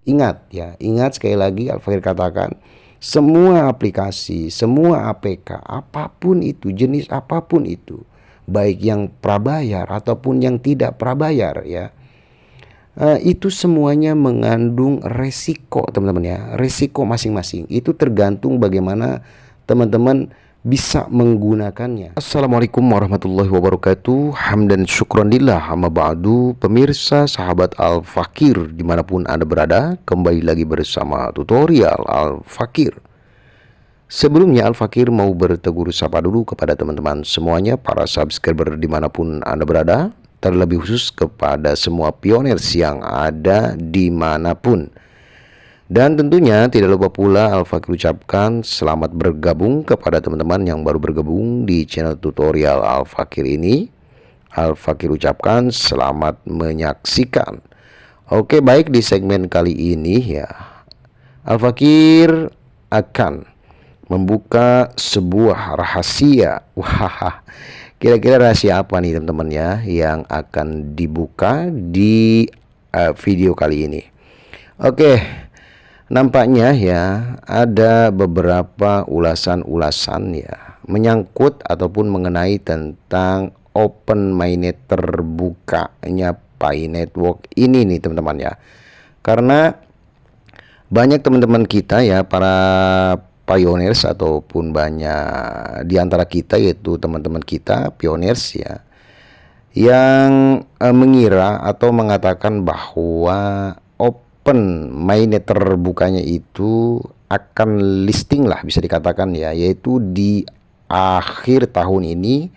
Ingat ya, ingat sekali lagi Al-Fakir katakan, semua aplikasi, semua APK, apapun itu, jenis apapun itu, baik yang prabayar ataupun yang tidak prabayar ya, itu semuanya mengandung resiko teman-teman ya, resiko masing-masing. Itu tergantung bagaimana teman-teman bisa menggunakannya. Assalamualaikum warahmatullahi wabarakatuh. Hamdan syukron lillah, amma ba'du. Pemirsa sahabat Al-Fakir dimanapun Anda berada, kembali lagi bersama tutorial Al-Fakir. Sebelumnya Al-Fakir mau bertegur sapa dulu kepada teman-teman semuanya, para subscriber dimanapun Anda berada, terlebih khusus kepada semua pioners yang ada dimanapun. Dan tentunya tidak lupa pula Al-Fakir ucapkan selamat bergabung kepada teman-teman yang baru bergabung di channel tutorial Al-Fakir ini. Al-Fakir ucapkan selamat menyaksikan. Oke, baik, di segmen kali ini ya, Al-Fakir akan membuka sebuah rahasia. Wah, kira-kira rahasia apa nih teman-teman ya yang akan dibuka di video kali ini? Oke, nampaknya ya ada beberapa ulasan-ulasan ya menyangkut ataupun mengenai tentang open mainnet terbukanya Pi Network ini nih teman-teman ya. Karena banyak teman-teman kita ya, para pioneers ataupun banyak di antara kita, yaitu teman-teman kita pioneers ya, yang mengira atau mengatakan bahwa open mainnet terbukanya itu akan listing lah, bisa dikatakan ya, yaitu di akhir tahun ini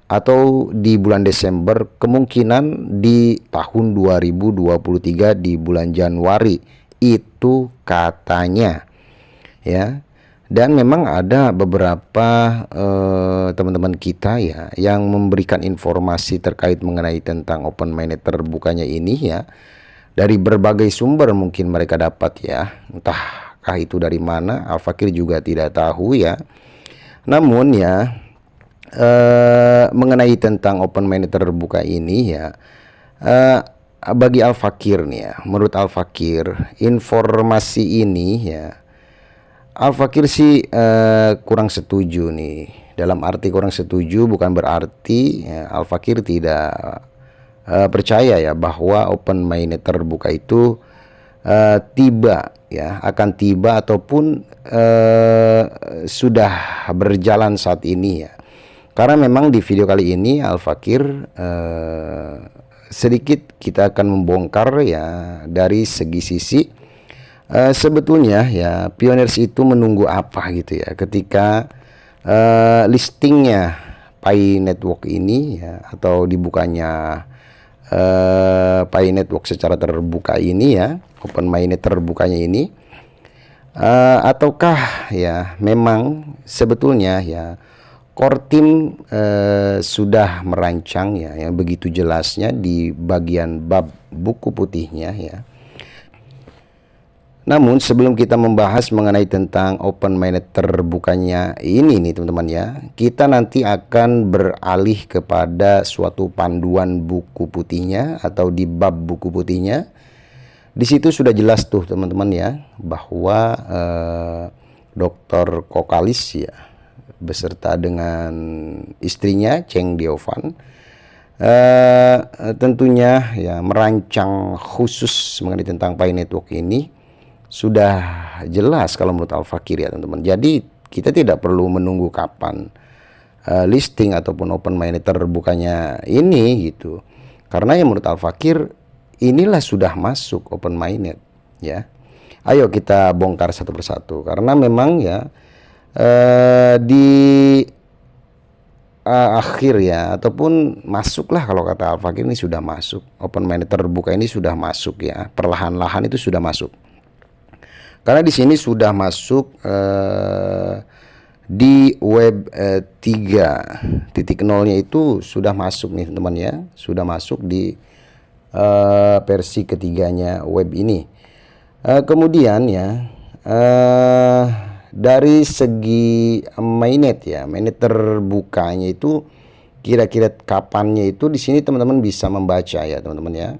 atau di bulan Desember, kemungkinan di tahun 2023 di bulan Januari, itu katanya ya. Dan memang ada beberapa teman-teman kita ya yang memberikan informasi terkait mengenai tentang open mainnet terbukanya ini ya, dari berbagai sumber mungkin mereka dapat ya, entahkah itu dari mana, Al-Fakir juga tidak tahu ya. Namun ya, mengenai tentang open mainnet terbuka ini ya, bagi Al-Fakir nih ya, menurut Al-Fakir informasi ini ya, Al-Fakir sih kurang setuju nih. Dalam arti kurang setuju bukan berarti ya, Al-Fakir tidak percaya ya bahwa open mainnet terbuka itu tiba ya, akan tiba ataupun sudah berjalan saat ini ya. Karena memang di video kali ini Al-Fakir sedikit kita akan membongkar ya dari segi sisi sebetulnya ya pioneers itu menunggu apa gitu ya ketika listingnya Pi Network ini ya, atau dibukanya Pi Network secara terbuka ini ya, open mainnet terbukanya ini, ataukah ya memang sebetulnya ya core team sudah merancang ya yang begitu jelasnya di bagian bab buku putihnya ya. Namun sebelum kita membahas mengenai tentang open mainnet terbukanya ini nih teman-teman ya, kita nanti akan beralih kepada suatu panduan buku putihnya atau di bab buku putihnya. Di situ sudah jelas tuh teman-teman ya bahwa Dr. Kokalis ya beserta dengan istrinya Cheng Diovan tentunya ya merancang khusus mengenai tentang Pi Network ini. Sudah jelas kalau menurut Al-Fakir ya teman-teman. Jadi kita tidak perlu menunggu kapan listing ataupun open mainnet terbukanya ini gitu. Karena yang menurut Al-Fakir inilah sudah masuk open mainnet ya. Ayo kita bongkar satu persatu. Karena memang ya di akhir ya ataupun masuklah, kalau kata Al-Fakir ini sudah masuk. Open mainnet terbuka ini sudah masuk ya. Perlahan-lahan itu sudah masuk. Karena di sini sudah masuk di web 3.0-nya itu sudah masuk nih teman-teman ya, sudah masuk di versi ketiganya web ini. Kemudian ya dari segi mainnet ya, mainnet terbukanya itu kira-kira kapannya itu di sini teman-teman bisa membaca ya teman-teman ya.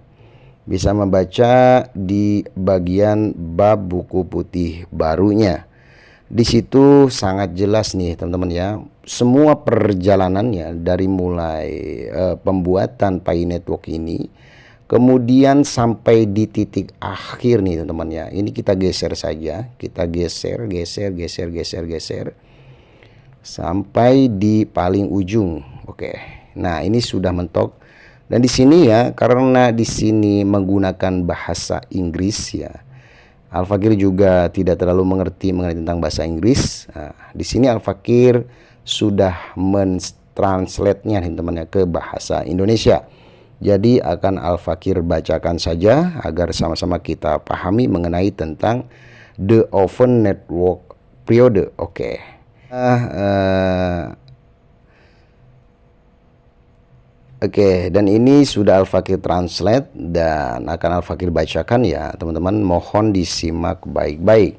bisa membaca di bagian bab buku putih barunya. Di situ sangat jelas nih teman-teman ya, semua perjalanannya dari mulai pembuatan Pi Network ini, kemudian sampai di titik akhir nih teman-teman ya. Ini kita geser saja, kita geser sampai di paling ujung. Oke, nah ini sudah mentok. Dan di sini ya, karena di sini menggunakan bahasa Inggris ya, Al-Fakir juga tidak terlalu mengerti mengenai tentang bahasa Inggris. Nah, di sini Al-Fakir sudah mentranslate-nya teman-teman ke bahasa Indonesia. Jadi akan Al-Fakir bacakan saja agar sama-sama kita pahami mengenai tentang the Open Network period. Oke. Oke, dan ini sudah Al-Fakir translate dan akan Al-Fakir bacakan ya teman-teman, mohon disimak baik-baik.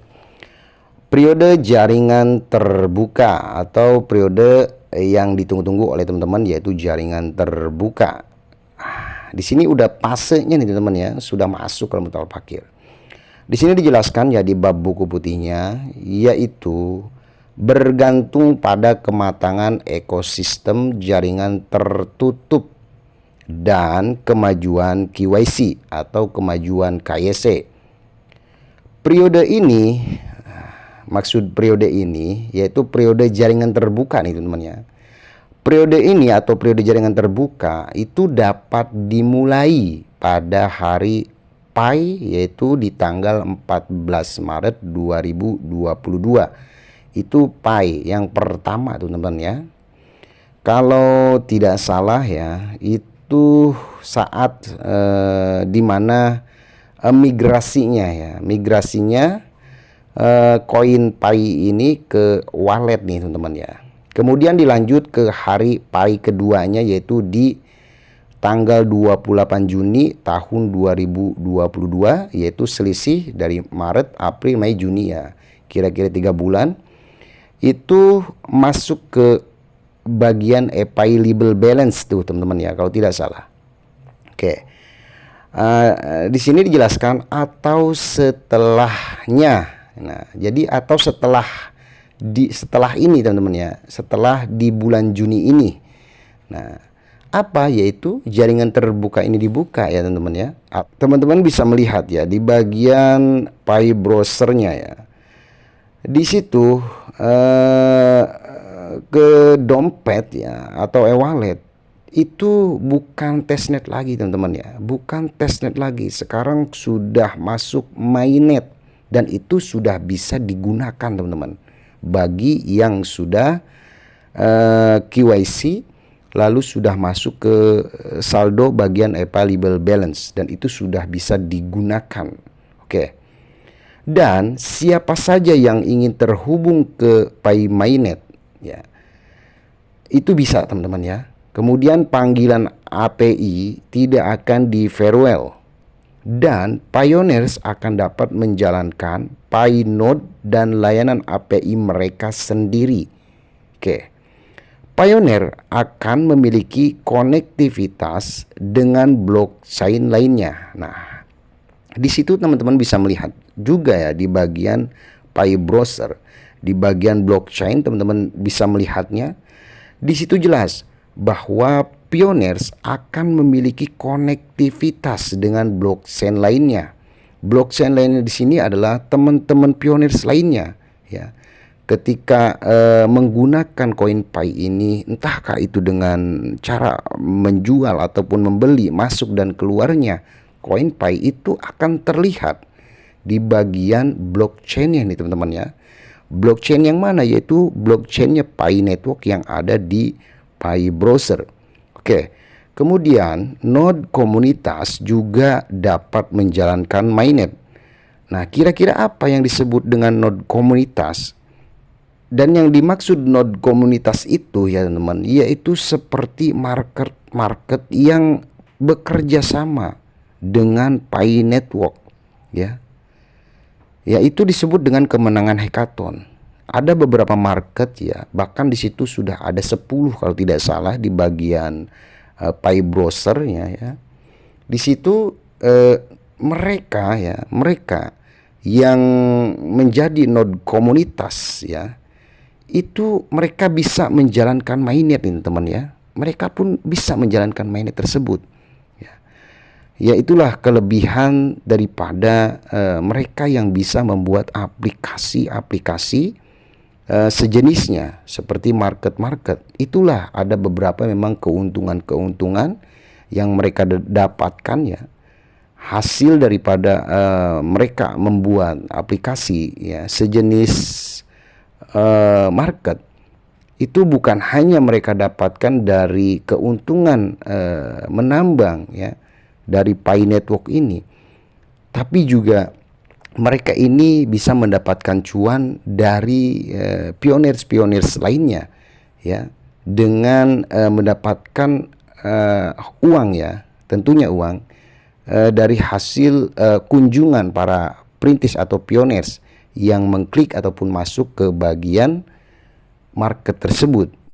Periode jaringan terbuka atau periode yang ditunggu-tunggu oleh teman-teman yaitu jaringan terbuka. Di sini udah fasenya nih teman-teman ya, sudah masuk ke dalam Al-Fakir. Di sini dijelaskan ya di bab buku putihnya, yaitu bergantung pada kematangan ekosistem jaringan tertutup dan kemajuan KYC atau kemajuan KYC. Periode ini, maksud periode ini yaitu periode jaringan terbuka nih teman-teman ya. Periode ini atau periode jaringan terbuka itu dapat dimulai pada hari Pi yaitu di tanggal 14 Maret 2022. Itu Pi yang pertama teman-teman ya. Kalau tidak salah ya, itu saat dimana migrasinya koin Pi ini ke wallet nih teman-teman ya. Kemudian dilanjut ke hari Pi keduanya yaitu di tanggal 28 Juni tahun 2022, yaitu selisih dari Maret, April, Mei, Juni ya. Kira-kira 3 bulan. Itu masuk ke bagian Pi label balance tuh teman-teman ya, kalau tidak salah. Oke, di sini dijelaskan atau setelahnya. Nah, jadi atau setelah ini teman-teman ya, setelah di bulan Juni ini. Nah, apa yaitu jaringan terbuka ini dibuka ya teman-teman ya. Teman-teman bisa melihat ya di bagian Pi browsernya ya. Di situ ke dompet ya atau e-wallet itu bukan testnet lagi teman-teman ya, bukan testnet lagi. Sekarang sudah masuk mainnet dan itu sudah bisa digunakan teman-teman bagi yang sudah KYC lalu sudah masuk ke saldo bagian Pi label balance dan itu sudah bisa digunakan. Oke. Dan siapa saja yang ingin terhubung ke Pi mainnet ya, itu bisa teman-teman ya. Kemudian panggilan API tidak akan di farewell dan pioneers akan dapat menjalankan Pi node dan layanan API mereka sendiri. Oke. Pioneer akan memiliki konektivitas dengan blockchain lainnya. Nah, di situ teman-teman bisa melihat juga ya di bagian Pi browser, di bagian blockchain teman-teman bisa melihatnya. Di situ jelas bahwa pioneers akan memiliki konektivitas dengan blockchain lainnya. Blockchain lainnya di sini adalah teman-teman pioneers lainnya ya. Ketika menggunakan koin Pi ini, entahkah itu dengan cara menjual ataupun membeli, masuk dan keluarnya koin Pi itu akan terlihat di bagian blockchain-nya nih teman-teman ya. Blockchain yang mana? Yaitu blockchain-nya Pi Network yang ada di Pi browser. Oke. Kemudian node komunitas juga dapat menjalankan mainnet. Nah, kira-kira apa yang disebut dengan node komunitas? Dan yang dimaksud node komunitas itu ya teman-teman, yaitu seperti market yang bekerja sama dengan Pi Network ya. Yaitu disebut dengan kemenangan hackathon. Ada beberapa market ya, bahkan di situ sudah ada 10 kalau tidak salah di bagian Pi browsernya ya. Di situ mereka yang menjadi node komunitas ya, itu mereka bisa menjalankan mainnet ini teman ya. Mereka pun bisa menjalankan mainnet tersebut. Ya itulah kelebihan daripada mereka yang bisa membuat aplikasi-aplikasi sejenisnya seperti market. Itulah ada beberapa memang keuntungan-keuntungan yang mereka dapatkan ya, hasil daripada mereka membuat aplikasi ya sejenis market. Itu bukan hanya mereka dapatkan dari keuntungan menambang ya dari Pi Network ini, tapi juga mereka ini bisa mendapatkan cuan dari pioneers lainnya ya, dengan mendapatkan uang ya, tentunya uang dari hasil kunjungan para perintis atau pioneers yang mengklik ataupun masuk ke bagian market tersebut